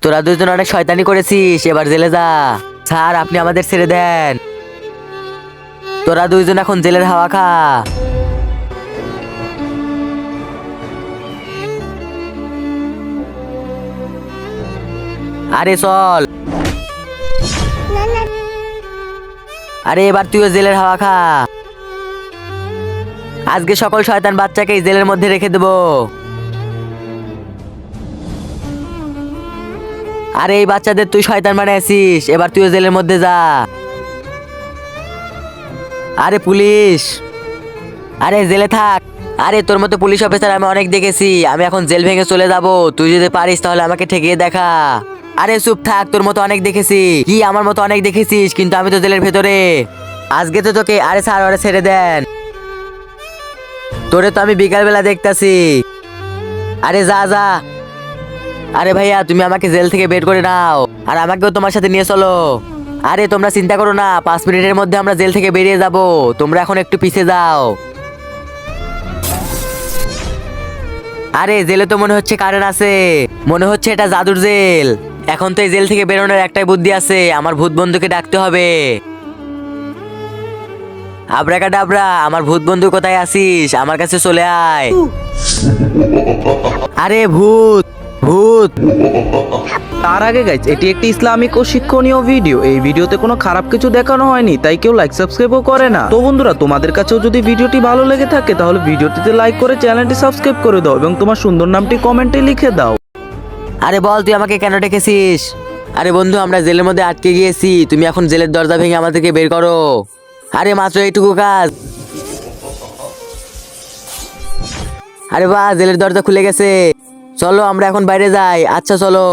তোরা দুজন অনেক শয়তানি করেছিস, এবার জেলে যা। স্যার আপনি আমাদের ছেড়ে দেন, তোরা দুইজন এখন জেলের হাওয়া খা। আরে চল, আরে এবার তুইও জেলের হাওয়া খা। আজকে সকল শয়তান বাচ্চাকে এই জেলের মধ্যে রেখে দেবো। আরে এই বাচ্চাদের তুই শয়তান বানিয়েছিস, এবার তুইও জেলের মধ্যে যা। আরে পুলিশ, আরে জেলে থাক। আরে তোর মতো পুলিশ অফিসার আমি অনেক দেখেছি, আমি এখন জেল ভেঙে চলে যাব। তুই যদি পারিস তাহলে আমাকে ঠেকিয়ে দেখা। আরে চুপ থাক, তোর মতো অনেক দেখেছি। কি আমার মতো অনেক দেখেছিস, কিন্তু আমি তো জেলের ভেতরে। আজকে তো তোকে, আরে স্যার ওরে ছেড়ে দেন, তোরে তো আমি বিকালবেলা দেখতাছি। আরে যা যা। আরে ভাইয়া তুমি আমাকে জেল থেকে বের করে নাও, আর আমাকেও তোমার সাথে নিয়ে চলো। আরে তোমরা চিন্তা করো না, 5 মিনিটের মধ্যে আমরা জেল থেকে বেরিয়ে যাব। তোমরা এখন একটু পিছে যাও। আরে জেলে তো মনে হচ্ছে কারেন্ট আছে, মনে হচ্ছে এটা জাদুর জেল। এখন তো এই জেল থেকে বেরোনোর একটাই বুদ্ধি আছে, আমার ভূত বন্ধুকে ডাকতে হবে। আব্রাকাডাব্রা, আমার ভূত বন্ধু কোথায় আছিস? আমার কাছে চলে আয়। আরে ভূত, ভূত। তার আগে গাইজ, এটি একটি ইসলামিক ও শিক্ষণীয় ভিডিও। এই ভিডিওতে কোনো খারাপ কিছু দেখানো হয়নি, তাই কেউ লাইক সাবস্ক্রাইবও করে না। তো বন্ধুরা, তোমাদের কাছেও যদি ভিডিওটি ভালো লেগে থাকে তাহলে ভিডিওটিতে লাইক করে চ্যানেলটি সাবস্ক্রাইব করে দাও এবং তোমার সুন্দর নামটি কমেন্টে লিখে দাও। আরে বল তুই আমাকে কেন ডেকেছিস? আরে বন্ধু আমরা জেলের মধ্যে আটকে গিয়েছি, তুমি এখন জেলের দরজা ভেঙে আমাদেরকে বের করো। আরে মাত্র এইটুকু কাজ। আরে বাহ, জেলের দরজা খুলে গেছে। চলো আমরা এখন বাইরে যাই। আচ্ছা চলো।